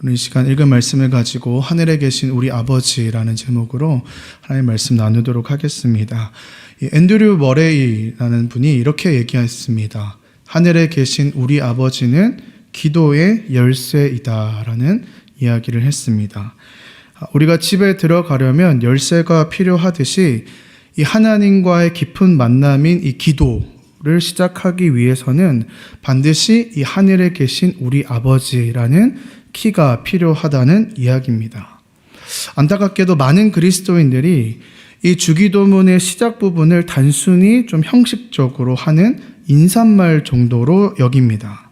오늘 이 시간 읽은 말씀을 가지고 하늘에 계신 우리 아버지라는 제목으로 하나님의 말씀 나누도록 하겠습니다. 앤드류 머레이라는 분이 이렇게 얘기했습니다. 하늘에 계신 우리 아버지는 기도의 열쇠이다라는 이야기를 했습니다. 우리가 집에 들어가려면 열쇠가 필요하듯이 이 하나님과의 깊은 만남인 이 기도를 시작하기 위해서는 반드시 이 하늘에 계신 우리 아버지라는 키가 필요하다는 이야기입니다. 안타깝게도 많은 그리스도인들이 이 주기도문의 시작 부분을 단순히 좀 형식적으로 하는 인사말 정도로 여깁니다.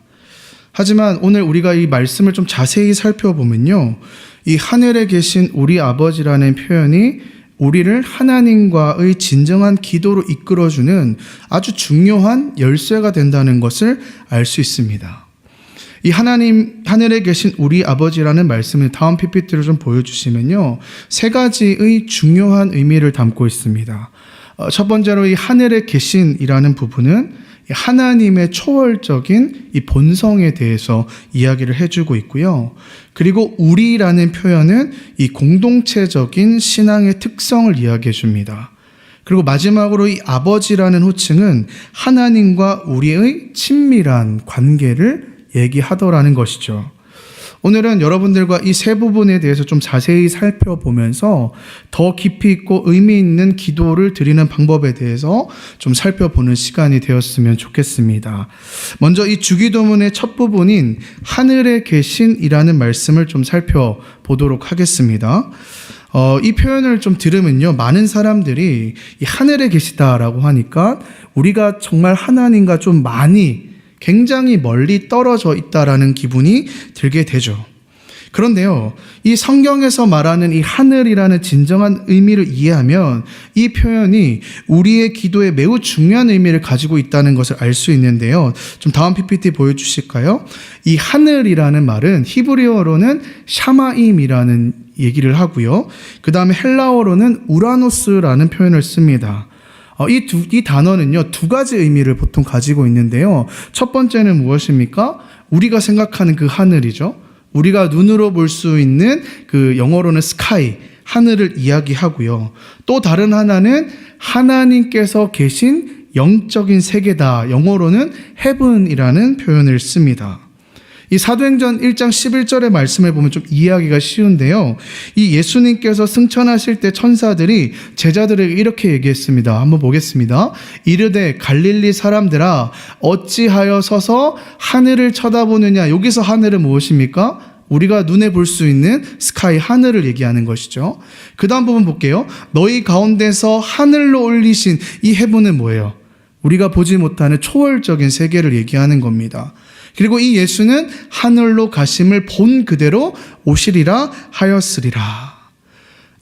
하지만 오늘 우리가 이 말씀을 좀 자세히 살펴보면요, 이 하늘에 계신 우리 아버지라는 표현이 우리를 하나님과의 진정한 기도로 이끌어주는 아주 중요한 열쇠가 된다는 것을 알 수 있습니다. 이 하늘에 계신 우리 아버지라는 말씀을 다음 PPT로 좀 보여주시면요, 세 가지의 중요한 의미를 담고 있습니다. 첫 번째로 이 하늘에 계신이라는 부분은 하나님의 초월적인 이 본성에 대해서 이야기를 해주고 있고요. 그리고 우리라는 표현은 이 공동체적인 신앙의 특성을 이야기해 줍니다. 그리고 마지막으로 이 아버지라는 호칭은 하나님과 우리의 친밀한 관계를 얘기하더라는 것이죠. 오늘은 여러분들과 이 세 부분에 대해서 좀 자세히 살펴보면서 더 깊이 있고 의미 있는 기도를 드리는 방법에 대해서 좀 살펴보는 시간이 되었으면 좋겠습니다. 먼저 이 주기도문의 첫 부분인 하늘에 계신이라는 말씀을 좀 살펴보도록 하겠습니다. 이 표현을 좀 들으면요, 많은 사람들이 이 하늘에 계시다라고 하니까 우리가 정말 하나님과 좀 굉장히 멀리 떨어져 있다라는 기분이 들게 되죠. 그런데요, 이 성경에서 말하는 이 하늘이라는 진정한 의미를 이해하면 이 표현이 우리의 기도에 매우 중요한 의미를 가지고 있다는 것을 알 수 있는데요. 좀 다음 PPT 보여주실까요? 이 하늘이라는 말은 히브리어로는 샤마임이라는 얘기를 하고요. 그 다음에 헬라어로는 우라노스라는 표현을 씁니다. 이 단어는요, 두 가지 의미를 보통 가지고 있는데요. 첫 번째는 무엇입니까? 우리가 생각하는 그 하늘이죠. 우리가 눈으로 볼 수 있는 그 영어로는 스카이, 하늘을 이야기하고요. 또 다른 하나는 하나님께서 계신 영적인 세계다. 영어로는 heaven이라는 표현을 씁니다. 이 사도행전 1장 11절의 말씀을 보면 좀 이해하기가 쉬운데요. 이 예수님께서 승천하실 때 천사들이 제자들에게 이렇게 얘기했습니다. 한번 보겠습니다. 이르되 갈릴리 사람들아 어찌하여 서서 하늘을 쳐다보느냐. 여기서 하늘은 무엇입니까? 우리가 눈에 볼 수 있는 스카이, 하늘을 얘기하는 것이죠. 그 다음 부분 볼게요. 너희 가운데서 하늘로 올리신 이 heaven은 뭐예요? 우리가 보지 못하는 초월적인 세계를 얘기하는 겁니다. 그리고 이 예수는 하늘로 가심을 본 그대로 오시리라 하였으리라.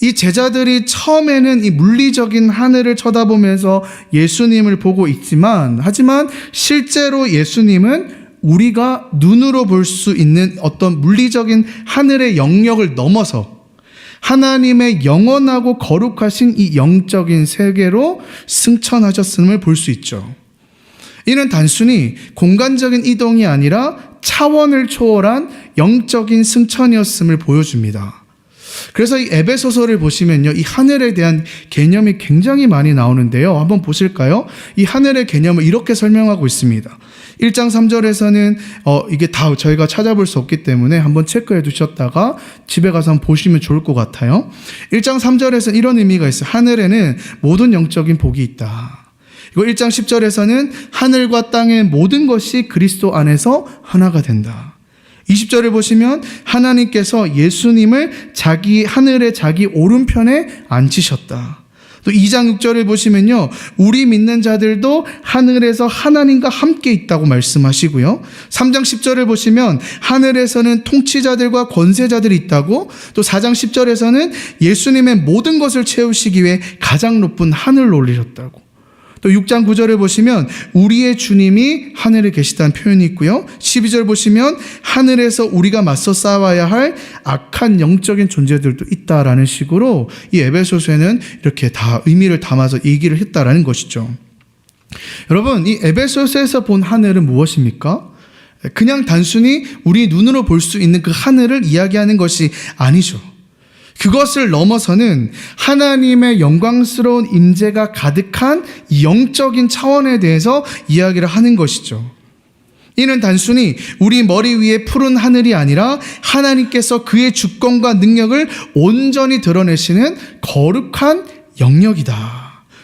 이 제자들이 처음에는 이 물리적인 하늘을 쳐다보면서 예수님을 보고 있지만, 하지만 실제로 예수님은 우리가 눈으로 볼 수 있는 어떤 물리적인 하늘의 영역을 넘어서 하나님의 영원하고 거룩하신 이 영적인 세계로 승천하셨음을 볼 수 있죠. 이는 단순히 공간적인 이동이 아니라 차원을 초월한 영적인 승천이었음을 보여줍니다. 그래서 이 에베소서를 보시면요, 이 하늘에 대한 개념이 굉장히 많이 나오는데요. 한번 보실까요? 이 하늘의 개념을 이렇게 설명하고 있습니다. 1장 3절에서는 이게 다 저희가 찾아볼 수 없기 때문에 한번 체크해 두셨다가 집에 가서 한번 보시면 좋을 것 같아요. 1장 3절에서 이런 의미가 있어요. 하늘에는 모든 영적인 복이 있다. 그리고 1장 10절에서는 하늘과 땅의 모든 것이 그리스도 안에서 하나가 된다. 20절을 보시면 하나님께서 예수님을 하늘의 자기 오른편에 앉히셨다. 또 2장 6절을 보시면요, 우리 믿는 자들도 하늘에서 하나님과 함께 있다고 말씀하시고요. 3장 10절을 보시면 하늘에서는 통치자들과 권세자들이 있다고, 또 4장 10절에서는 예수님의 모든 것을 채우시기 위해 가장 높은 하늘로 올리셨다고. 또 6장 9절을 보시면 우리의 주님이 하늘에 계시다는 표현이 있고요. 12절 보시면 하늘에서 우리가 맞서 싸워야 할 악한 영적인 존재들도 있다라는 식으로 이 에베소서에는 이렇게 다 의미를 담아서 얘기를 했다라는 것이죠. 여러분, 이 에베소서에서 본 하늘은 무엇입니까? 그냥 단순히 우리 눈으로 볼 수 있는 그 하늘을 이야기하는 것이 아니죠. 그것을 넘어서는 하나님의 영광스러운 임재가 가득한 영적인 차원에 대해서 이야기를 하는 것이죠. 이는 단순히 우리 머리 위에 푸른 하늘이 아니라 하나님께서 그의 주권과 능력을 온전히 드러내시는 거룩한 영역이다.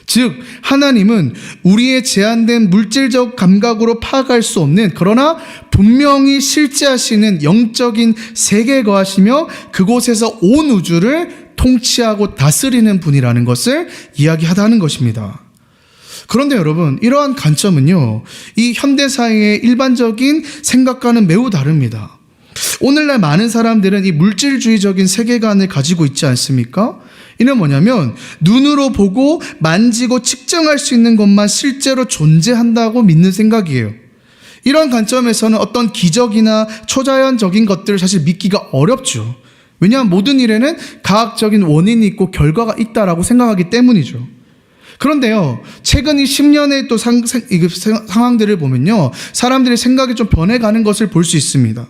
즉 하나님은 우리의 제한된 물질적 감각으로 파악할 수 없는, 그러나 분명히 실제하시는 영적인 세계에 거하시며 그곳에서 온 우주를 통치하고 다스리는 분이라는 것을 이야기하다는 것입니다. 그런데 여러분, 이러한 관점은요, 이 현대사회의 일반적인 생각과는 매우 다릅니다. 오늘날 많은 사람들은 이 물질주의적인 세계관을 가지고 있지 않습니까? 이는 뭐냐면 눈으로 보고 만지고 측정할 수 있는 것만 실제로 존재한다고 믿는 생각이에요. 이런 관점에서는 어떤 기적이나 초자연적인 것들을 사실 믿기가 어렵죠. 왜냐하면 모든 일에는 과학적인 원인이 있고 결과가 있다라고 생각하기 때문이죠. 그런데요, 최근 이 10년의 또 상황들을 보면요, 사람들의 생각이 좀 변해가는 것을 볼 수 있습니다.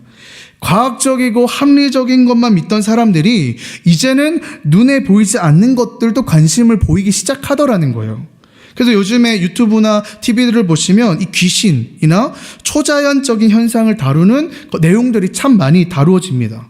과학적이고 합리적인 것만 믿던 사람들이 이제는 눈에 보이지 않는 것들도 관심을 보이기 시작하더라는 거예요. 그래서 요즘에 유튜브나 TV들을 보시면 이 귀신이나 초자연적인 현상을 다루는 내용들이 참 많이 다루어집니다.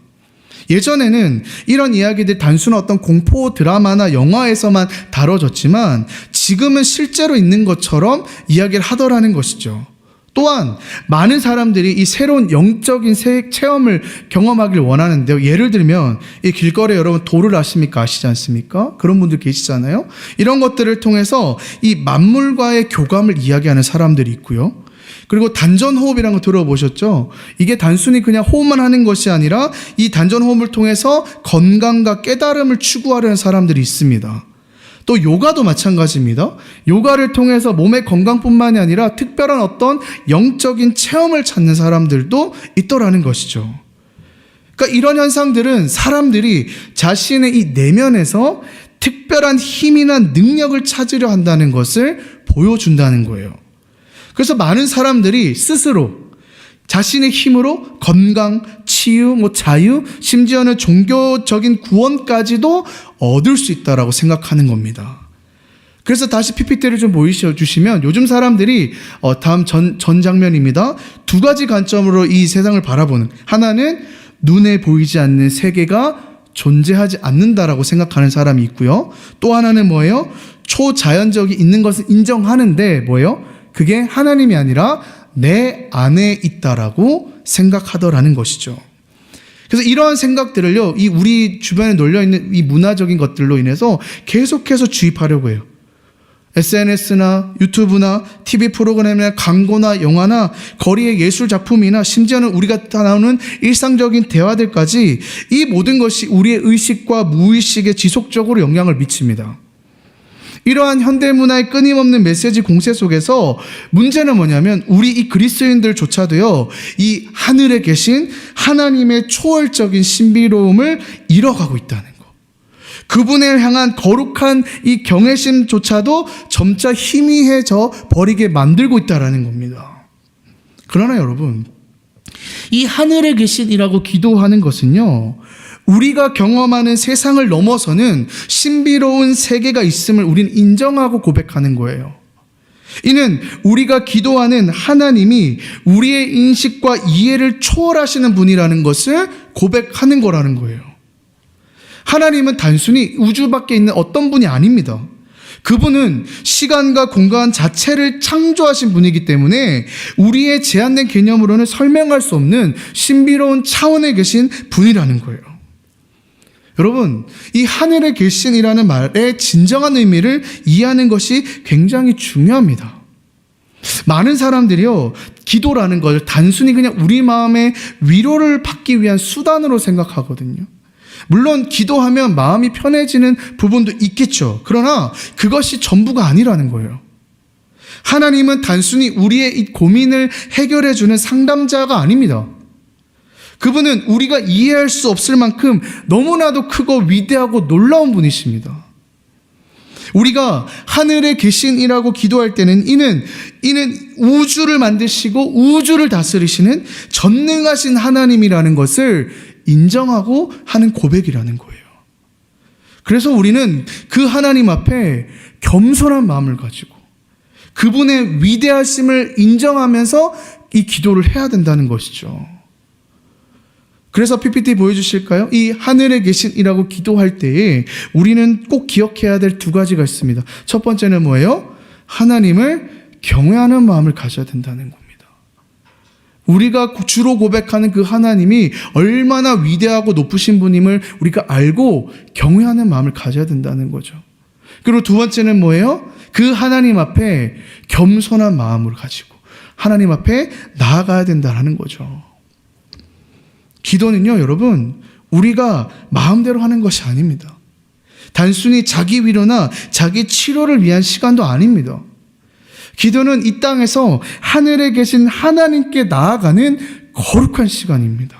예전에는 이런 이야기들 단순한 어떤 공포 드라마나 영화에서만 다뤄졌지만 지금은 실제로 있는 것처럼 이야기를 하더라는 것이죠. 또한 많은 사람들이 이 새로운 영적인 체험을 경험하길 원하는데요. 예를 들면 이 길거리에 여러분 도를 아십니까? 아시지 않습니까? 그런 분들 계시잖아요. 이런 것들을 통해서 이 만물과의 교감을 이야기하는 사람들이 있고요. 그리고 단전호흡이라는 거 들어보셨죠? 이게 단순히 그냥 호흡만 하는 것이 아니라 이 단전호흡을 통해서 건강과 깨달음을 추구하려는 사람들이 있습니다. 또 요가도 마찬가지입니다. 요가를 통해서 몸의 건강뿐만이 아니라 특별한 어떤 영적인 체험을 찾는 사람들도 있더라는 것이죠. 그러니까 이런 현상들은 사람들이 자신의 이 내면에서 특별한 힘이나 능력을 찾으려 한다는 것을 보여준다는 거예요. 그래서 많은 사람들이 스스로 자신의 힘으로 건강, 치유, 자유, 심지어는 종교적인 구원까지도 얻을 수 있다라고 생각하는 겁니다. 그래서 다시 PPT를 좀 보여주시면 요즘 사람들이 다음 전 장면입니다. 두 가지 관점으로 이 세상을 바라보는, 하나는 눈에 보이지 않는 세계가 존재하지 않는다라고 생각하는 사람이 있고요. 또 하나는 뭐예요? 초자연적이 있는 것을 인정하는데 뭐예요? 그게 하나님이 아니라 내 안에 있다라고 생각하더라는 것이죠. 그래서 이러한 생각들을요, 이 우리 주변에 널려있는 이 문화적인 것들로 인해서 계속해서 주입하려고 해요. SNS나 유튜브나 TV 프로그램이나 광고나 영화나 거리의 예술 작품이나 심지어는 우리가 나오는 일상적인 대화들까지 이 모든 것이 우리의 의식과 무의식에 지속적으로 영향을 미칩니다. 이러한 현대문화의 끊임없는 메시지 공세 속에서 문제는 뭐냐면 우리 이 그리스도인들조차도요, 이 하늘에 계신 하나님의 초월적인 신비로움을 잃어가고 있다는 거. 그분을 향한 거룩한 이 경외심조차도 점차 희미해져 버리게 만들고 있다는 겁니다. 그러나 여러분, 이 하늘에 계신이라고 기도하는 것은요, 우리가 경험하는 세상을 넘어서는 신비로운 세계가 있음을 우리는 인정하고 고백하는 거예요. 이는 우리가 기도하는 하나님이 우리의 인식과 이해를 초월하시는 분이라는 것을 고백하는 거라는 거예요. 하나님은 단순히 우주 밖에 있는 어떤 분이 아닙니다. 그분은 시간과 공간 자체를 창조하신 분이기 때문에 우리의 제한된 개념으로는 설명할 수 없는 신비로운 차원에 계신 분이라는 거예요. 여러분, 이 하늘에 계신이라는 말의 진정한 의미를 이해하는 것이 굉장히 중요합니다. 많은 사람들이요, 기도라는 걸 단순히 그냥 우리 마음의 위로를 받기 위한 수단으로 생각하거든요. 물론 기도하면 마음이 편해지는 부분도 있겠죠. 그러나 그것이 전부가 아니라는 거예요. 하나님은 단순히 우리의 이 고민을 해결해주는 상담자가 아닙니다. 그분은 우리가 이해할 수 없을 만큼 너무나도 크고 위대하고 놀라운 분이십니다. 우리가 하늘에 계신이라고 기도할 때는 이는 우주를 만드시고 우주를 다스리시는 전능하신 하나님이라는 것을 인정하고 하는 고백이라는 거예요. 그래서 우리는 그 하나님 앞에 겸손한 마음을 가지고 그분의 위대하심을 인정하면서 이 기도를 해야 된다는 것이죠. 그래서 PPT 보여주실까요? 이 하늘에 계신이라고 기도할 때에 우리는 꼭 기억해야 될 두 가지가 있습니다. 첫 번째는 뭐예요? 하나님을 경외하는 마음을 가져야 된다는 겁니다. 우리가 주로 고백하는 그 하나님이 얼마나 위대하고 높으신 분임을 우리가 알고 경외하는 마음을 가져야 된다는 거죠. 그리고 두 번째는 뭐예요? 그 하나님 앞에 겸손한 마음을 가지고 하나님 앞에 나아가야 된다는 거죠. 기도는요, 여러분, 우리가 마음대로 하는 것이 아닙니다. 단순히 자기 위로나 자기 치료를 위한 시간도 아닙니다. 기도는 이 땅에서 하늘에 계신 하나님께 나아가는 거룩한 시간입니다.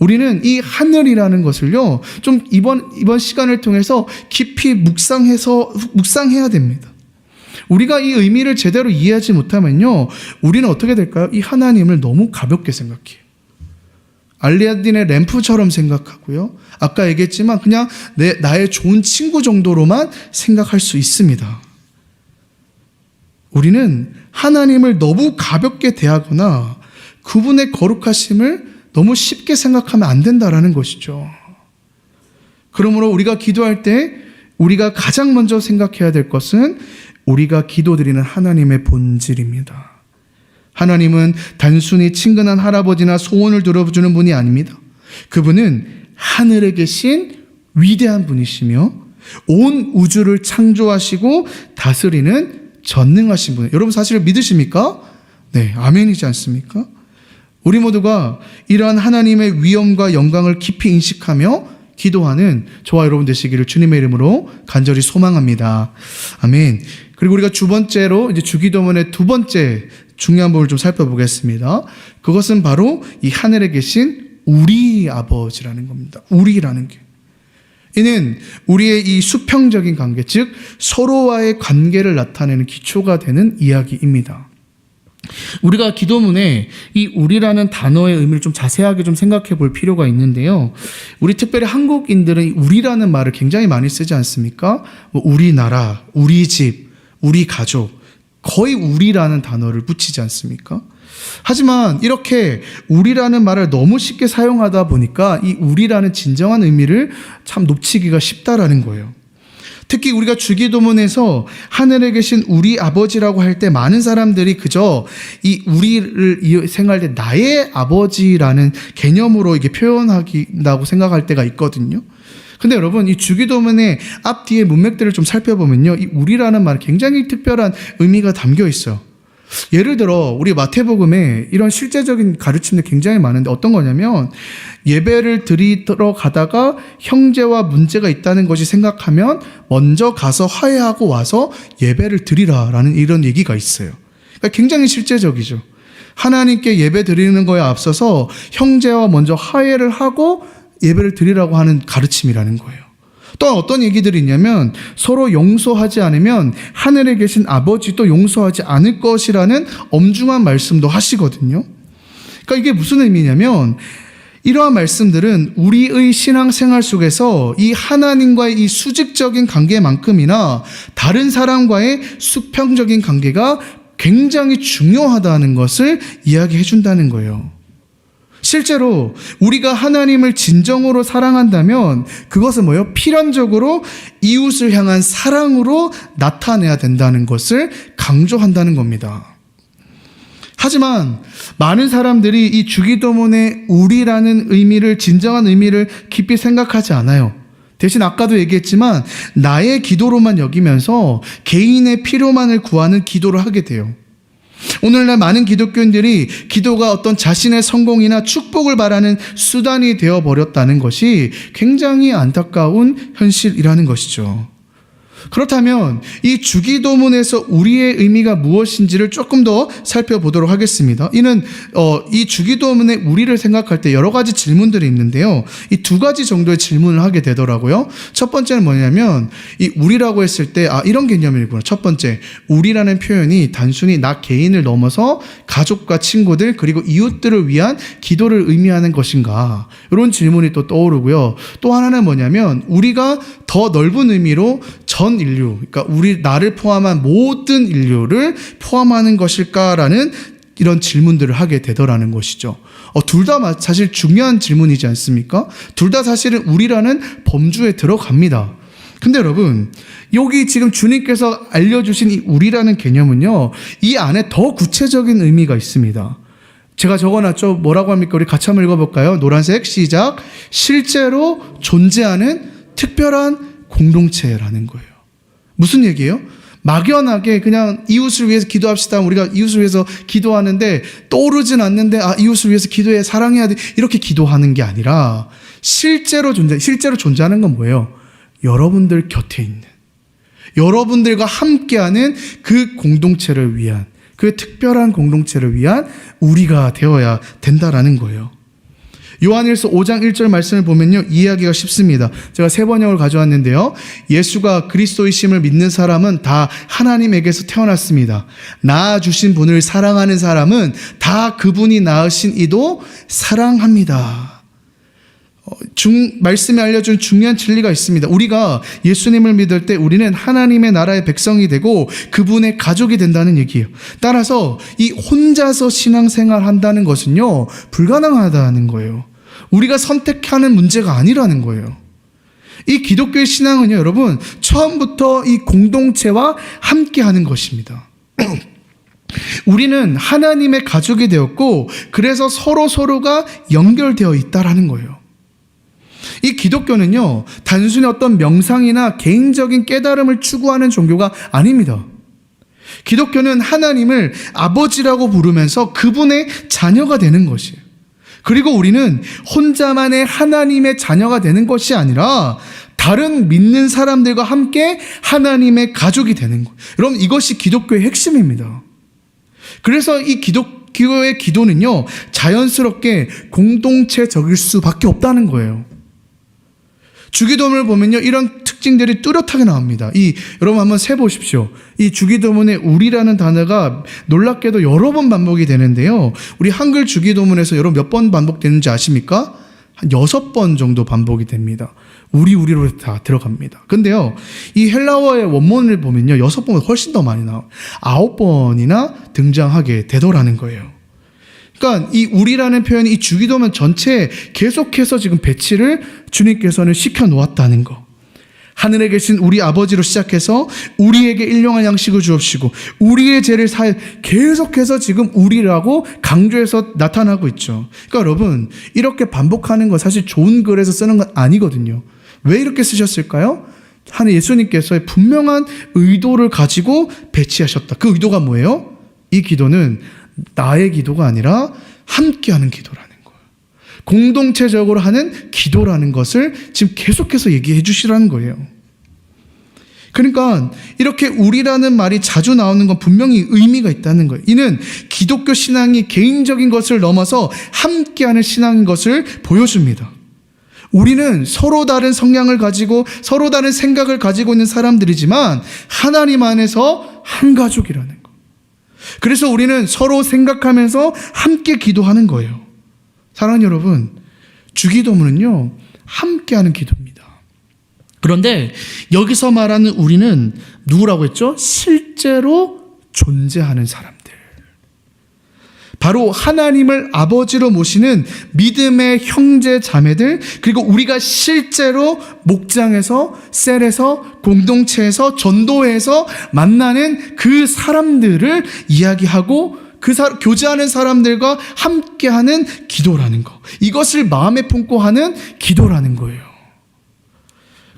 우리는 이 하늘이라는 것을요, 좀 이번 시간을 통해서 깊이 묵상해야 됩니다. 우리가 이 의미를 제대로 이해하지 못하면요, 우리는 어떻게 될까요? 이 하나님을 너무 가볍게 생각해요. 알라딘의 램프처럼 생각하고요. 아까 얘기했지만 그냥 나의 좋은 친구 정도로만 생각할 수 있습니다. 우리는 하나님을 너무 가볍게 대하거나 그분의 거룩하심을 너무 쉽게 생각하면 안 된다라는 것이죠. 그러므로 우리가 기도할 때 우리가 가장 먼저 생각해야 될 것은 우리가 기도드리는 하나님의 본질입니다. 하나님은 단순히 친근한 할아버지나 소원을 들어주는 분이 아닙니다. 그분은 하늘에 계신 위대한 분이시며 온 우주를 창조하시고 다스리는 전능하신 분이에요. 여러분 사실 믿으십니까? 네, 아멘이지 않습니까? 우리 모두가 이러한 하나님의 위엄과 영광을 깊이 인식하며 기도하는 저와 여러분 되시기를 주님의 이름으로 간절히 소망합니다. 아멘. 그리고 우리가 두 번째로 이제 주기도문의 두 번째 중요한 부분을 좀 살펴보겠습니다. 그것은 바로 이 하늘에 계신 우리 아버지라는 겁니다. 우리라는 게. 이는 우리의 이 수평적인 관계, 즉 서로와의 관계를 나타내는 기초가 되는 이야기입니다. 우리가 기도문에 이 우리라는 단어의 의미를 좀 자세하게 좀 생각해 볼 필요가 있는데요. 우리 특별히 한국인들은 우리라는 말을 굉장히 많이 쓰지 않습니까? 우리나라, 우리 집, 우리 가족, 거의 우리라는 단어를 붙이지 않습니까? 하지만 이렇게 우리라는 말을 너무 쉽게 사용하다 보니까 이 우리라는 진정한 의미를 참 놓치기가 쉽다라는 거예요. 특히 우리가 주기도문에서 하늘에 계신 우리 아버지라고 할 때 많은 사람들이 그저 이 우리를 생각할 때 나의 아버지라는 개념으로 이게 표현한다고 생각할 때가 있거든요. 근데 여러분 이 주기도문의 앞뒤의 문맥들을 좀 살펴보면요, 이 우리라는 말 굉장히 특별한 의미가 담겨 있어요. 예를 들어 우리 마태복음에 이런 실제적인 가르침들이 굉장히 많은데 어떤 거냐면 예배를 드리러 가다가 형제와 문제가 있다는 것이 생각하면 먼저 가서 화해하고 와서 예배를 드리라라는 이런 얘기가 있어요. 그러니까 굉장히 실제적이죠. 하나님께 예배 드리는 거에 앞서서 형제와 먼저 화해를 하고 예배를 드리라고 하는 가르침이라는 거예요. 또 어떤 얘기들이 있냐면 서로 용서하지 않으면 하늘에 계신 아버지도 용서하지 않을 것이라는 엄중한 말씀도 하시거든요. 그러니까 이게 무슨 의미냐면 이러한 말씀들은 우리의 신앙생활 속에서 이 하나님과의 이 수직적인 관계만큼이나 다른 사람과의 수평적인 관계가 굉장히 중요하다는 것을 이야기해 준다는 거예요. 실제로 우리가 하나님을 진정으로 사랑한다면 그것은 뭐예요? 필연적으로 이웃을 향한 사랑으로 나타내야 된다는 것을 강조한다는 겁니다. 하지만 많은 사람들이 이 주기도문의 우리라는 의미를, 진정한 의미를 깊이 생각하지 않아요. 대신 아까도 얘기했지만 나의 기도로만 여기면서 개인의 필요만을 구하는 기도를 하게 돼요. 오늘날 많은 기독교인들이 기도가 어떤 자신의 성공이나 축복을 바라는 수단이 되어버렸다는 것이 굉장히 안타까운 현실이라는 것이죠. 그렇다면 이 주기도문에서 우리의 의미가 무엇인지를 조금 더 살펴보도록 하겠습니다. 이는 이 주기도문의 우리를 생각할 때 여러 가지 질문들이 있는데요. 이 두 가지 정도의 질문을 하게 되더라고요. 첫 번째는 뭐냐면 이 우리라고 했을 때 이런 개념이구나. 첫 번째, 우리라는 표현이 단순히 나 개인을 넘어서 가족과 친구들 그리고 이웃들을 위한 기도를 의미하는 것인가? 이런 질문이 또 떠오르고요. 또 하나는 뭐냐면 우리가 더 넓은 의미로 전 인류, 그러니까 나를 포함한 모든 인류를 포함하는 것일까라는 이런 질문들을 하게 되더라는 것이죠. 둘 다 사실 중요한 질문이지 않습니까? 둘 다 사실은 우리라는 범주에 들어갑니다. 근데 여러분, 여기 지금 주님께서 알려주신 이 우리라는 개념은요, 이 안에 더 구체적인 의미가 있습니다. 제가 적어놨죠. 뭐라고 합니까? 우리 같이 한번 읽어볼까요? 노란색 시작. 실제로 존재하는 특별한 공동체라는 거예요. 무슨 얘기예요? 막연하게 그냥 이웃을 위해서 기도합시다. 우리가 이웃을 위해서 기도하는데 떠오르진 않는데 이웃을 위해서 기도해, 사랑해야 돼. 이렇게 기도하는 게 아니라 실제로 존재하는 건 뭐예요? 여러분들 곁에 있는, 여러분들과 함께하는 그 공동체를 위한, 그 특별한 공동체를 위한 우리가 되어야 된다라는 거예요. 요한일서 5장 1절 말씀을 보면요, 이해하기가 쉽습니다. 제가 세 번역을 가져왔는데요. 예수가 그리스도이심을 믿는 사람은 다 하나님에게서 태어났습니다. 낳아주신 분을 사랑하는 사람은 다 그분이 낳으신 이도 사랑합니다. 말씀에 알려준 중요한 진리가 있습니다. 우리가 예수님을 믿을 때 우리는 하나님의 나라의 백성이 되고 그분의 가족이 된다는 얘기예요. 따라서 이 혼자서 신앙생활 한다는 것은요, 불가능하다는 거예요. 우리가 선택하는 문제가 아니라는 거예요. 이 기독교의 신앙은요, 여러분, 처음부터 이 공동체와 함께 하는 것입니다. 우리는 하나님의 가족이 되었고, 그래서 서로가 연결되어 있다라는 거예요. 이 기독교는요, 단순히 어떤 명상이나 개인적인 깨달음을 추구하는 종교가 아닙니다. 기독교는 하나님을 아버지라고 부르면서 그분의 자녀가 되는 것이에요. 그리고 우리는 혼자만의 하나님의 자녀가 되는 것이 아니라 다른 믿는 사람들과 함께 하나님의 가족이 되는 거예요. 여러분, 이것이 기독교의 핵심입니다. 그래서 이 기독교의 기도는요, 자연스럽게 공동체적일 수밖에 없다는 거예요. 주기도문을 보면요, 이런 특징들이 뚜렷하게 나옵니다. 여러분 한번 세보십시오. 이 주기도문에 우리라는 단어가 놀랍게도 여러 번 반복이 되는데요. 우리 한글 주기도문에서 여러분 몇 번 반복되는지 아십니까? 한 6번 정도 반복이 됩니다. 우리로 다 들어갑니다. 근데요, 이 헬라어의 원문을 보면요, 6번보다 훨씬 더 많이 나와요. 9번이나 등장하게 되더라는 거예요. 그러니까 이 우리라는 표현이 이 주기도문 전체에 계속해서 지금 배치를 주님께서는 시켜 놓았다는 거. 하늘에 계신 우리 아버지로 시작해서 우리에게 일용할 양식을 주옵시고 우리의 죄를 사해, 계속해서 지금 우리라고 강조해서 나타나고 있죠. 그러니까 여러분, 이렇게 반복하는 거 사실 좋은 글에서 쓰는 건 아니거든요. 왜 이렇게 쓰셨을까요? 하나님 예수님께서의 분명한 의도를 가지고 배치하셨다. 그 의도가 뭐예요? 이 기도는 나의 기도가 아니라 함께하는 기도라는 거예요. 공동체적으로 하는 기도라는 것을 지금 계속해서 얘기해 주시라는 거예요. 그러니까 이렇게 우리라는 말이 자주 나오는 건 분명히 의미가 있다는 거예요. 이는 기독교 신앙이 개인적인 것을 넘어서 함께하는 신앙인 것을 보여줍니다. 우리는 서로 다른 성향을 가지고 서로 다른 생각을 가지고 있는 사람들이지만 하나님 안에서 한 가족이라는 거예요. 그래서 우리는 서로 생각하면서 함께 기도하는 거예요. 사랑하는 여러분, 주기도문은요, 함께하는 기도입니다. 그런데 여기서 말하는 우리는 누구라고 했죠? 실제로 존재하는 사람들. 바로 하나님을 아버지로 모시는 믿음의 형제 자매들, 그리고 우리가 실제로 목장에서, 셀에서, 공동체에서, 전도회에서 만나는 그 사람들을 이야기하고 교제하는 사람들과 함께하는 기도라는 거. 이것을 마음에 품고 하는 기도라는 거예요.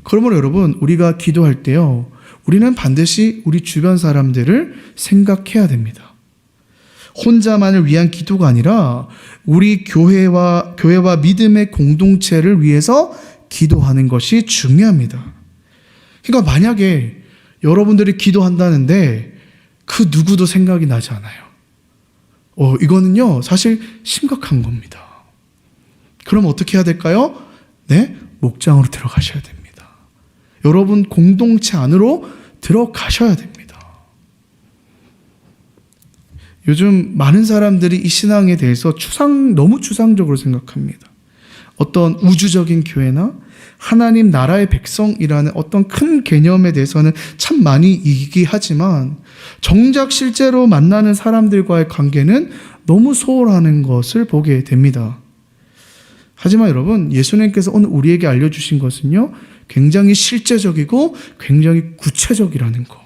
그러므로 여러분, 우리가 기도할 때요, 우리는 반드시 우리 주변 사람들을 생각해야 됩니다. 혼자만을 위한 기도가 아니라 우리 교회와 믿음의 공동체를 위해서 기도하는 것이 중요합니다. 그러니까 만약에 여러분들이 기도한다는데 그 누구도 생각이 나지 않아요. 이거는요, 사실 심각한 겁니다. 그럼 어떻게 해야 될까요? 네, 목장으로 들어가셔야 됩니다. 여러분 공동체 안으로 들어가셔야 됩니다. 요즘 많은 사람들이 이 신앙에 대해서 너무 추상적으로 생각합니다. 어떤 우주적인 교회나 하나님 나라의 백성이라는 어떤 큰 개념에 대해서는 참 많이 얘기하지만 정작 실제로 만나는 사람들과의 관계는 너무 소홀하는 것을 보게 됩니다. 하지만 여러분, 예수님께서 오늘 우리에게 알려주신 것은요, 굉장히 실제적이고 굉장히 구체적이라는 거.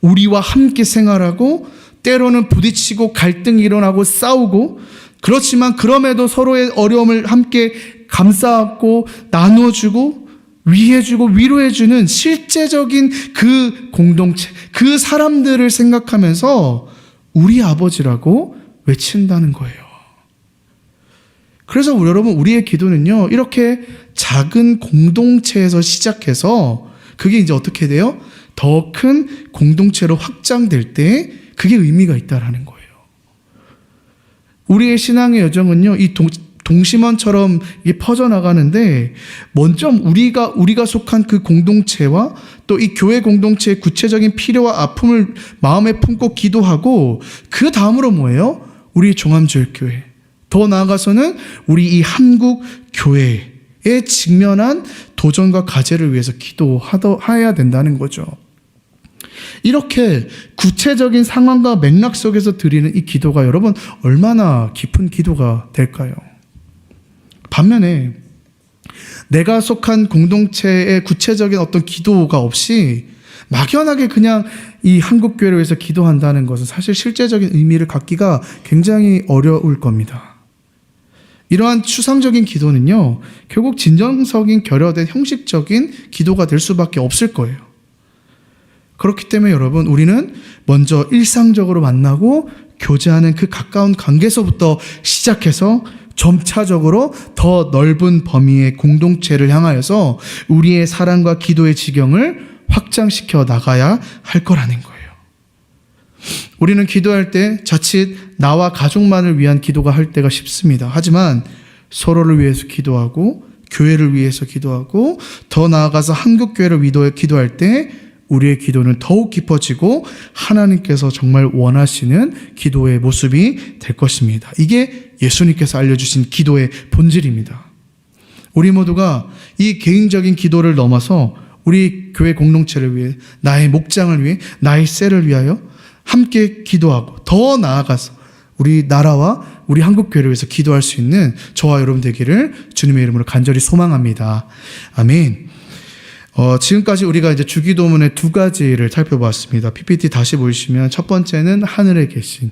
우리와 함께 생활하고 때로는 부딪히고 갈등이 일어나고 싸우고, 그렇지만 그럼에도 서로의 어려움을 함께 감싸고 나눠주고 위해주고 위로해주는 실제적인 그 공동체, 그 사람들을 생각하면서 우리 아버지라고 외친다는 거예요. 그래서 여러분, 우리의 기도는요, 이렇게 작은 공동체에서 시작해서 그게 이제 어떻게 돼요? 더 큰 공동체로 확장될 때 그게 의미가 있다라는 거예요. 우리의 신앙의 여정은요, 이 동심원처럼 이게 퍼져나가는데, 먼저 우리가 속한 그 공동체와 또 이 교회 공동체의 구체적인 필요와 아픔을 마음에 품고 기도하고, 그 다음으로 뭐예요? 우리 종암주일교회. 더 나아가서는 우리 이 한국 교회에 직면한 도전과 과제를 위해서 기도해야 된다는 거죠. 이렇게 구체적인 상황과 맥락 속에서 드리는 이 기도가 여러분 얼마나 깊은 기도가 될까요? 반면에 내가 속한 공동체의 구체적인 어떤 기도가 없이 막연하게 그냥 이 한국교회를 위해서 기도한다는 것은 사실 실제적인 의미를 갖기가 굉장히 어려울 겁니다. 이러한 추상적인 기도는요, 결국 진정성인 결여된 형식적인 기도가 될 수밖에 없을 거예요. 그렇기 때문에 여러분, 우리는 먼저 일상적으로 만나고 교제하는 그 가까운 관계에서부터 시작해서 점차적으로 더 넓은 범위의 공동체를 향하여서 우리의 사랑과 기도의 지경을 확장시켜 나가야 할 거라는 거예요. 우리는 기도할 때 자칫 나와 가족만을 위한 기도가 할 때가 쉽습니다. 하지만 서로를 위해서 기도하고 교회를 위해서 기도하고 더 나아가서 한국교회를 위해 기도할 때 우리의 기도는 더욱 깊어지고 하나님께서 정말 원하시는 기도의 모습이 될 것입니다. 이게 예수님께서 알려주신 기도의 본질입니다. 우리 모두가 이 개인적인 기도를 넘어서 우리 교회 공동체를 위해, 나의 목장을 위해, 나의 셀을 위하여 함께 기도하고 더 나아가서 우리 나라와 우리 한국교회를 위해서 기도할 수 있는 저와 여러분 되기를 주님의 이름으로 간절히 소망합니다. 아멘. 지금까지 우리가 이제 주기도문의 두 가지를 살펴봤습니다. PPT 다시 보시면 첫 번째는 하늘에 계신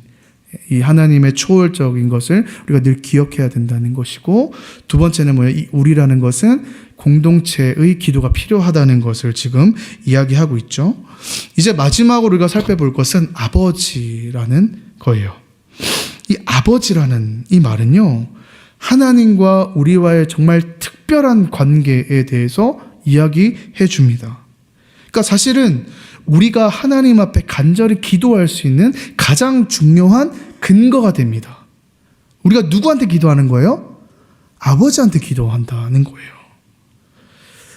이 하나님의 초월적인 것을 우리가 늘 기억해야 된다는 것이고, 두 번째는 뭐예요? 이 우리라는 것은 공동체의 기도가 필요하다는 것을 지금 이야기하고 있죠. 이제 마지막으로 우리가 살펴볼 것은 아버지라는 거예요. 이 아버지라는 이 말은요, 하나님과 우리와의 정말 특별한 관계에 대해서 이야기해 줍니다. 그러니까 사실은 우리가 하나님 앞에 간절히 기도할 수 있는 가장 중요한 근거가 됩니다. 우리가 누구한테 기도하는 거예요? 아버지한테 기도한다는 거예요.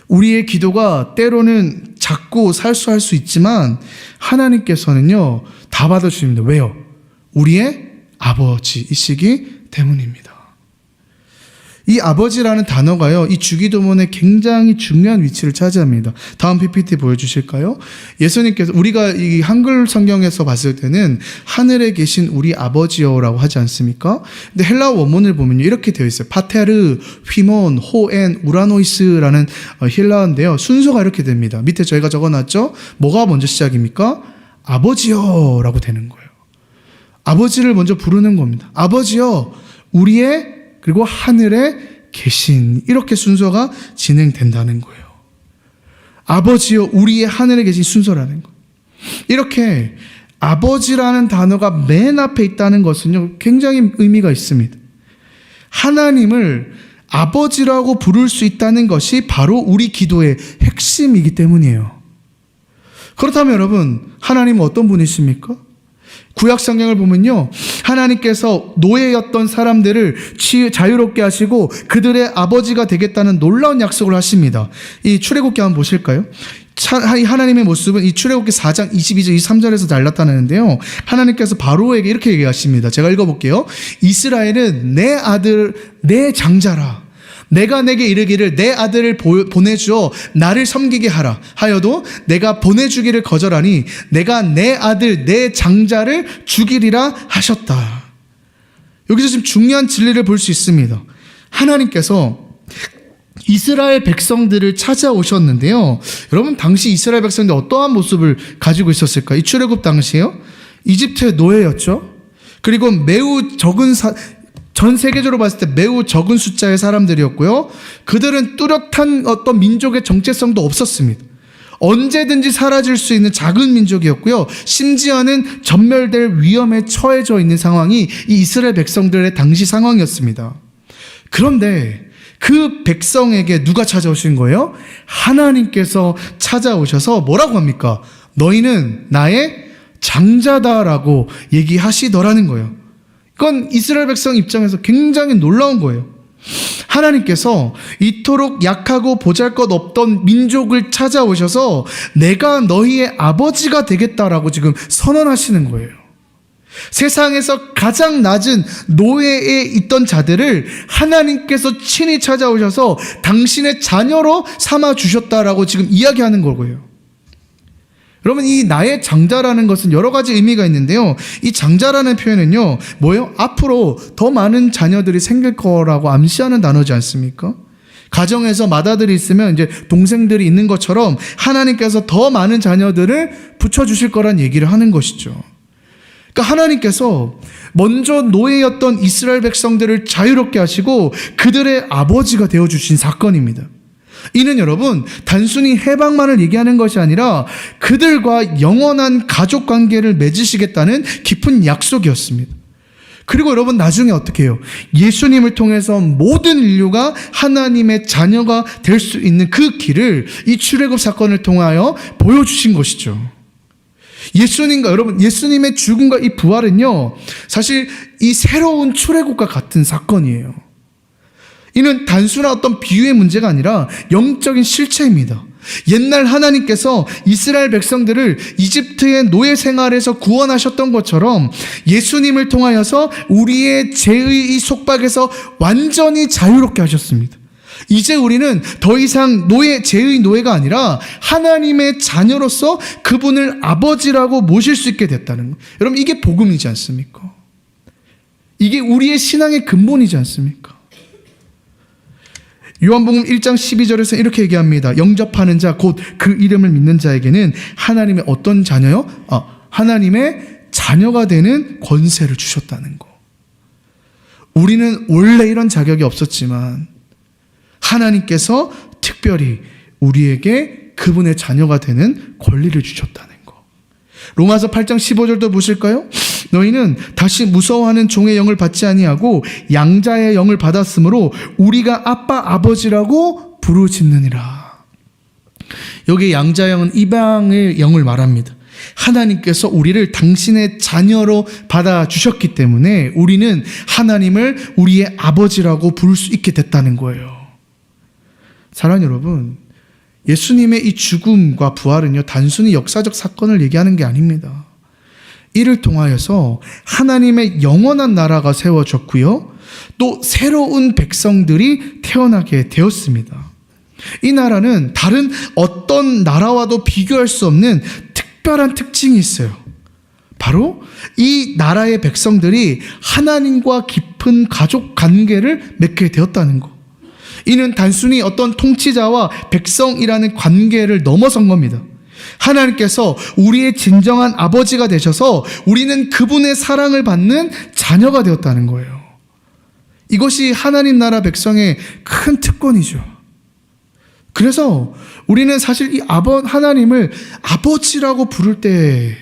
우리의 기도가 때로는 작고 살수할 수 있지만 하나님께서는요, 다 받아주십니다. 왜요? 우리의 아버지이시기 때문입니다. 이 아버지라는 단어가요, 이 주기도문에 굉장히 중요한 위치를 차지합니다. 다음 PPT 보여주실까요? 예수님께서, 우리가 이 한글 성경에서 봤을 때는 하늘에 계신 우리 아버지여라고 하지 않습니까? 근데 헬라어 원문을 보면요, 이렇게 되어 있어요. 파테르, 휘몬, 호엔, 우라노이스라는 헬라어인데요, 순서가 이렇게 됩니다. 밑에 저희가 적어놨죠? 뭐가 먼저 시작입니까? 아버지여라고 되는 거예요. 아버지를 먼저 부르는 겁니다. 아버지여, 우리의 그리고 하늘에 계신, 이렇게 순서가 진행된다는 거예요. 아버지여, 우리의 하늘에 계신 순서라는 거예요. 이렇게 아버지라는 단어가 맨 앞에 있다는 것은요, 굉장히 의미가 있습니다. 하나님을 아버지라고 부를 수 있다는 것이 바로 우리 기도의 핵심이기 때문이에요. 그렇다면 여러분, 하나님은 어떤 분이십니까? 구약 성경을 보면요, 하나님께서 노예였던 사람들을 자유롭게 하시고 그들의 아버지가 되겠다는 놀라운 약속을 하십니다. 이 출애굽기 한번 보실까요? 하나님의 모습은 이 출애굽기 4장 22절 23절에서 잘 나타나는데요, 하나님께서 바로에게 이렇게 얘기하십니다. 제가 읽어볼게요. 이스라엘은 내 아들, 내 장자라. 내가 내게 이르기를 내 아들을 보내주어 나를 섬기게 하라 하여도 내가 보내주기를 거절하니 내가 내 아들 내 장자를 죽이리라 하셨다. 여기서 지금 중요한 진리를 볼 수 있습니다. 하나님께서 이스라엘 백성들을 찾아오셨는데요, 여러분, 당시 이스라엘 백성들이 어떠한 모습을 가지고 있었을까? 이 출애굽 당시에요, 이집트의 노예였죠. 그리고 매우 적은 전 세계적으로 봤을 때 매우 적은 숫자의 사람들이었고요, 그들은 뚜렷한 어떤 민족의 정체성도 없었습니다. 언제든지 사라질 수 있는 작은 민족이었고요, 심지어는 전멸될 위험에 처해져 있는 상황이 이 이스라엘 백성들의 당시 상황이었습니다. 그런데 그 백성에게 누가 찾아오신 거예요? 하나님께서 찾아오셔서 뭐라고 합니까? 너희는 나의 장자다라고 얘기하시더라는 거예요. 이건 이스라엘 백성 입장에서 굉장히 놀라운 거예요. 하나님께서 이토록 약하고 보잘것없던 민족을 찾아오셔서 내가 너희의 아버지가 되겠다라고 지금 선언하시는 거예요. 세상에서 가장 낮은 노예에 있던 자들을 하나님께서 친히 찾아오셔서 당신의 자녀로 삼아 주셨다라고 지금 이야기하는 거고요. 여러분, 이 나의 장자라는 것은 여러 가지 의미가 있는데요, 이 장자라는 표현은요, 뭐예요? 앞으로 더 많은 자녀들이 생길 거라고 암시하는 단어지 않습니까? 가정에서 맏아들이 있으면 이제 동생들이 있는 것처럼 하나님께서 더 많은 자녀들을 붙여주실 거란 얘기를 하는 것이죠. 그러니까 하나님께서 먼저 노예였던 이스라엘 백성들을 자유롭게 하시고 그들의 아버지가 되어주신 사건입니다. 이는 여러분, 단순히 해방만을 얘기하는 것이 아니라 그들과 영원한 가족 관계를 맺으시겠다는 깊은 약속이었습니다. 그리고 여러분, 나중에 어떻게 해요? 예수님을 통해서 모든 인류가 하나님의 자녀가 될 수 있는 그 길을 이 출애굽 사건을 통하여 보여주신 것이죠. 예수님의 죽음과 이 부활은요, 사실 이 새로운 출애굽과 같은 사건이에요. 이는 단순한 어떤 비유의 문제가 아니라 영적인 실체입니다. 옛날 하나님께서 이스라엘 백성들을 이집트의 노예 생활에서 구원하셨던 것처럼 예수님을 통하여서 우리의 죄의 이 속박에서 완전히 자유롭게 하셨습니다. 이제 우리는 더 이상 죄의 노예가 아니라 하나님의 자녀로서 그분을 아버지라고 모실 수 있게 됐다는 것. 여러분, 이게 복음이지 않습니까? 이게 우리의 신앙의 근본이지 않습니까? 요한복음 1장 12절에서 이렇게 얘기합니다. 영접하는 자, 곧 그 이름을 믿는 자에게는 하나님의 어떤 자녀요? 하나님의 자녀가 되는 권세를 주셨다는 거. 우리는 원래 이런 자격이 없었지만 하나님께서 특별히 우리에게 그분의 자녀가 되는 권리를 주셨다는 거. 로마서 8장 15절도 보실까요? 너희는 다시 무서워하는 종의 영을 받지 아니하고 양자의 영을 받았으므로 우리가 아빠 아버지라고 부르짖느니라. 여기 양자의 영은 이방의 영을 말합니다. 하나님께서 우리를 당신의 자녀로 받아주셨기 때문에 우리는 하나님을 우리의 아버지라고 부를 수 있게 됐다는 거예요. 사랑하는 여러분, 예수님의 이 죽음과 부활은요, 단순히 역사적 사건을 얘기하는 게 아닙니다. 이를 통하여서 하나님의 영원한 나라가 세워졌고요, 또 새로운 백성들이 태어나게 되었습니다. 이 나라는 다른 어떤 나라와도 비교할 수 없는 특별한 특징이 있어요. 바로 이 나라의 백성들이 하나님과 깊은 가족 관계를 맺게 되었다는 것. 이는 단순히 어떤 통치자와 백성이라는 관계를 넘어선 겁니다. 하나님께서 우리의 진정한 아버지가 되셔서 우리는 그분의 사랑을 받는 자녀가 되었다는 거예요. 이것이 하나님 나라 백성의 큰 특권이죠. 그래서 우리는 사실 이 하나님을 아버지라고 부를 때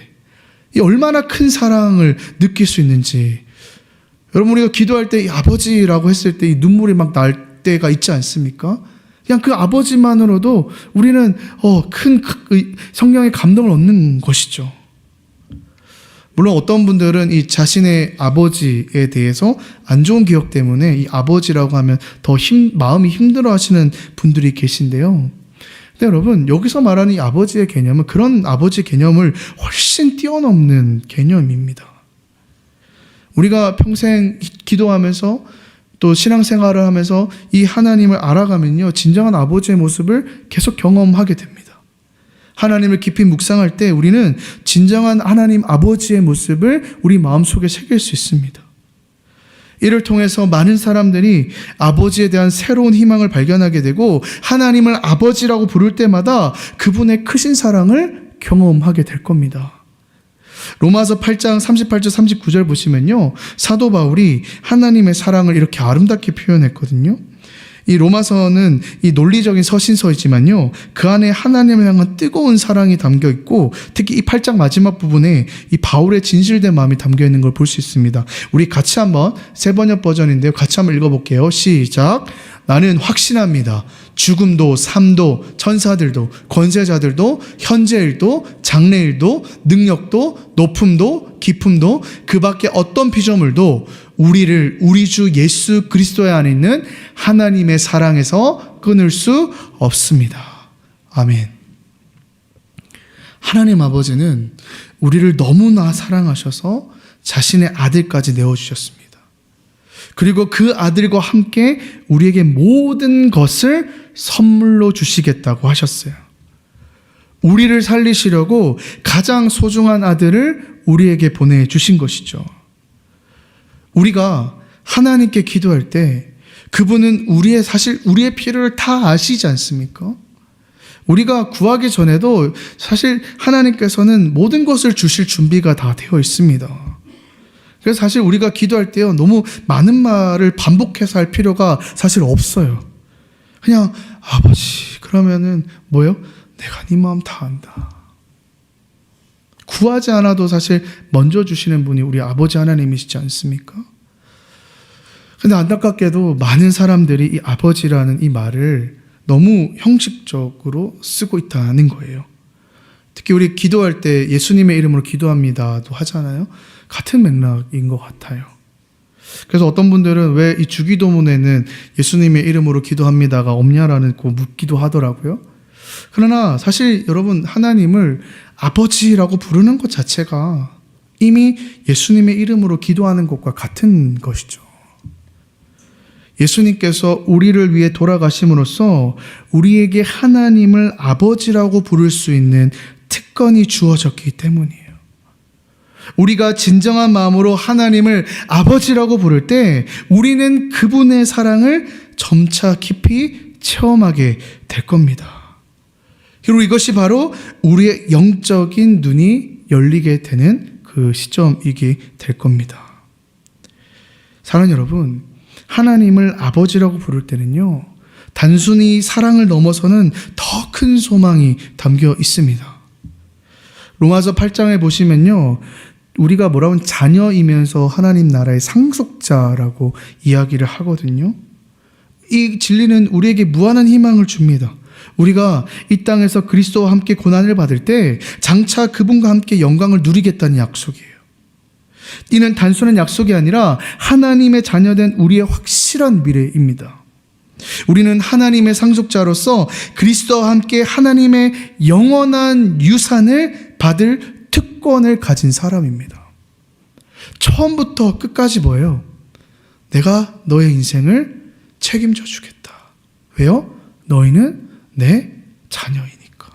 이 얼마나 큰 사랑을 느낄 수 있는지, 여러분, 우리가 기도할 때 이 아버지라고 했을 때 이 눈물이 막 날 때가 있지 않습니까? 그냥 그 아버지만으로도 우리는 큰 성령의 감동을 얻는 것이죠. 물론 어떤 분들은 이 자신의 아버지에 대해서 안 좋은 기억 때문에 이 아버지라고 하면 더 마음이 힘들어 하시는 분들이 계신데요. 근데 여러분, 여기서 말하는 이 아버지의 개념은 그런 아버지 개념을 훨씬 뛰어넘는 개념입니다. 우리가 평생 기도하면서 또 신앙생활을 하면서 이 하나님을 알아가면요, 진정한 아버지의 모습을 계속 경험하게 됩니다. 하나님을 깊이 묵상할 때 우리는 진정한 하나님 아버지의 모습을 우리 마음속에 새길 수 있습니다. 이를 통해서 많은 사람들이 아버지에 대한 새로운 희망을 발견하게 되고 하나님을 아버지라고 부를 때마다 그분의 크신 사랑을 경험하게 될 겁니다. 로마서 8장 38절 39절 보시면요, 사도 바울이 하나님의 사랑을 이렇게 아름답게 표현했거든요. 이 로마서는 이 논리적인 서신서이지만요, 그 안에 하나님을 향한 뜨거운 사랑이 담겨 있고, 특히 이 8장 마지막 부분에 이 바울의 진실된 마음이 담겨 있는 걸 볼 수 있습니다. 우리 같이 한번 세번역 버전인데요, 같이 한번 읽어볼게요. 시작. 나는 확신합니다. 죽음도 삶도 천사들도 권세자들도 현재일도 장래일도 능력도 높음도 깊음도 그 밖에 어떤 피조물도 우리를 우리 주 예수 그리스도의 안에 있는 하나님의 사랑에서 끊을 수 없습니다. 아멘. 하나님 아버지는 우리를 너무나 사랑하셔서 자신의 아들까지 내어주셨습니다. 그리고 그 아들과 함께 우리에게 모든 것을 선물로 주시겠다고 하셨어요. 우리를 살리시려고 가장 소중한 아들을 우리에게 보내주신 것이죠. 우리가 하나님께 기도할 때 그분은 사실 우리의 필요를 다 아시지 않습니까? 우리가 구하기 전에도 사실 하나님께서는 모든 것을 주실 준비가 다 되어 있습니다. 그래서 사실 우리가 기도할 때요, 너무 많은 말을 반복해서 할 필요가 사실 없어요. 그냥 아버지, 그러면은 뭐요? 내가 네 마음 다 안다. 구하지 않아도 사실 먼저 주시는 분이 우리 아버지 하나님이시지 않습니까? 근데 안타깝게도 많은 사람들이 이 아버지라는 이 말을 너무 형식적으로 쓰고 있다는 거예요. 특히 우리 기도할 때 예수님의 이름으로 기도합니다도 하잖아요. 같은 맥락인 것 같아요. 그래서 어떤 분들은 왜 이 주기도문에는 예수님의 이름으로 기도합니다가 없냐라는 거 묻기도 하더라고요. 그러나 사실 여러분, 하나님을 아버지라고 부르는 것 자체가 이미 예수님의 이름으로 기도하는 것과 같은 것이죠. 예수님께서 우리를 위해 돌아가심으로써 우리에게 하나님을 아버지라고 부를 수 있는 특권이 주어졌기 때문이에요. 우리가 진정한 마음으로 하나님을 아버지라고 부를 때 우리는 그분의 사랑을 점차 깊이 체험하게 될 겁니다. 그리고 이것이 바로 우리의 영적인 눈이 열리게 되는 그 시점이게 될 겁니다. 사랑하는 여러분, 하나님을 아버지라고 부를 때는요, 단순히 사랑을 넘어서는 더 큰 소망이 담겨 있습니다. 로마서 8장에 보시면요, 우리가 뭐라고 하면 자녀이면서 하나님 나라의 상속자라고 이야기를 하거든요. 이 진리는 우리에게 무한한 희망을 줍니다. 우리가 이 땅에서 그리스도와 함께 고난을 받을 때 장차 그분과 함께 영광을 누리겠다는 약속이에요. 이는 단순한 약속이 아니라 하나님의 자녀된 우리의 확실한 미래입니다. 우리는 하나님의 상속자로서 그리스도와 함께 하나님의 영원한 유산을 받을 특권을 가진 사람입니다. 처음부터 끝까지 뭐예요? 내가 너의 인생을 책임져 주겠다. 왜요? 너희는 내 자녀이니까.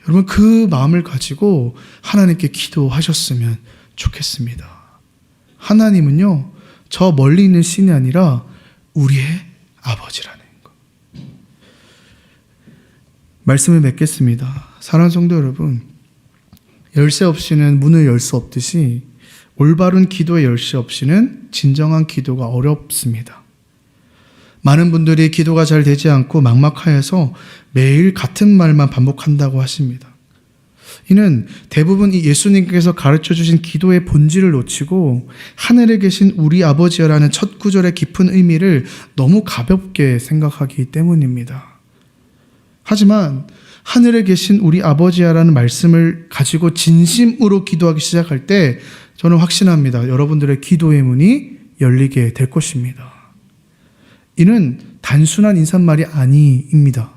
여러분, 그 마음을 가지고 하나님께 기도하셨으면 좋겠습니다. 하나님은요, 저 멀리 있는 신이 아니라 우리의 아버지라는 것. 말씀을 맺겠습니다. 사랑하는 성도 여러분, 열쇠 없이는 문을 열 수 없듯이 올바른 기도의 열쇠 없이는 진정한 기도가 어렵습니다. 많은 분들이 기도가 잘 되지 않고 막막하여서 매일 같은 말만 반복한다고 하십니다. 이는 대부분 이 예수님께서 가르쳐 주신 기도의 본질을 놓치고 하늘에 계신 우리 아버지여라는 첫 구절의 깊은 의미를 너무 가볍게 생각하기 때문입니다. 하지만 하늘에 계신 우리 아버지야라는 말씀을 가지고 진심으로 기도하기 시작할 때 저는 확신합니다. 여러분들의 기도의 문이 열리게 될 것입니다. 이는 단순한 인사말이 아니입니다.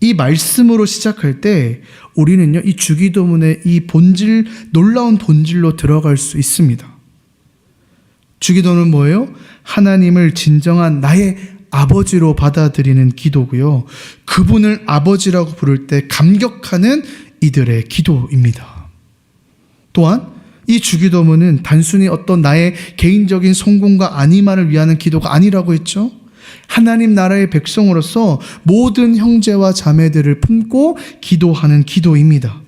이 말씀으로 시작할 때 우리는요, 이 주기도문의 이 본질, 놀라운 본질로 들어갈 수 있습니다. 주기도는 뭐예요? 하나님을 진정한 나의 아버지로 받아들이는 기도고요. 그분을 아버지라고 부를 때 감격하는 이들의 기도입니다. 또한 이 주기도문은 단순히 어떤 나의 개인적인 성공과 안위만을 위하는 기도가 아니라고 했죠. 하나님 나라의 백성으로서 모든 형제와 자매들을 품고 기도하는 기도입니다.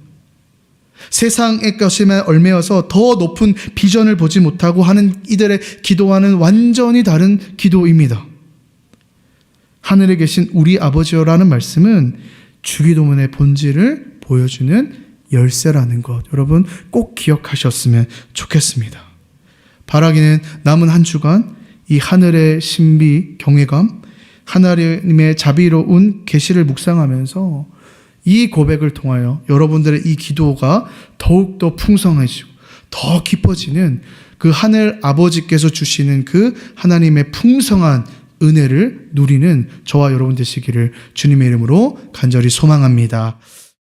세상의 것에만 얽매여서 더 높은 비전을 보지 못하고 하는 이들의 기도와는 완전히 다른 기도입니다. 하늘에 계신 우리 아버지여라는 말씀은 주기도문의 본질을 보여주는 열쇠라는 것, 여러분 꼭 기억하셨으면 좋겠습니다. 바라기는 남은 한 주간 이 하늘의 신비, 경외감, 하나님의 자비로운 계시를 묵상하면서 이 고백을 통하여 여러분들의 이 기도가 더욱더 풍성해지고 더 깊어지는 그 하늘 아버지께서 주시는 그 하나님의 풍성한 은혜를 누리는 저와 여러분 되시기를 주님의 이름으로 간절히 소망합니다.